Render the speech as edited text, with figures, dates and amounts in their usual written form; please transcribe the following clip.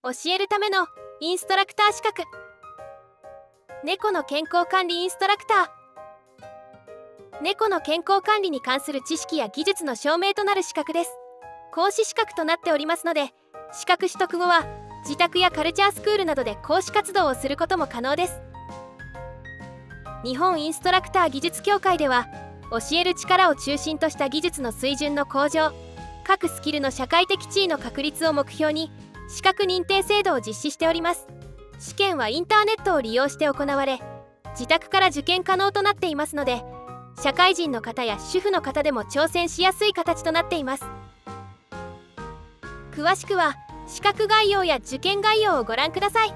教えるためのインストラクター資格。猫の健康管理インストラクター。猫の健康管理に関する知識や技術の証明となる資格です。講師資格となっておりますので、資格取得後は自宅やカルチャースクールなどで講師活動をすることも可能です。日本インストラクター技術協会では、教える力を中心とした技術の水準の向上、各スキルの社会的地位の確立を目標に資格認定制度を実施しております。試験はインターネットを利用して行われ、自宅から受験可能となっていますので、社会人の方や主婦の方でも挑戦しやすい形となっています。詳しくは資格概要や受験概要をご覧ください。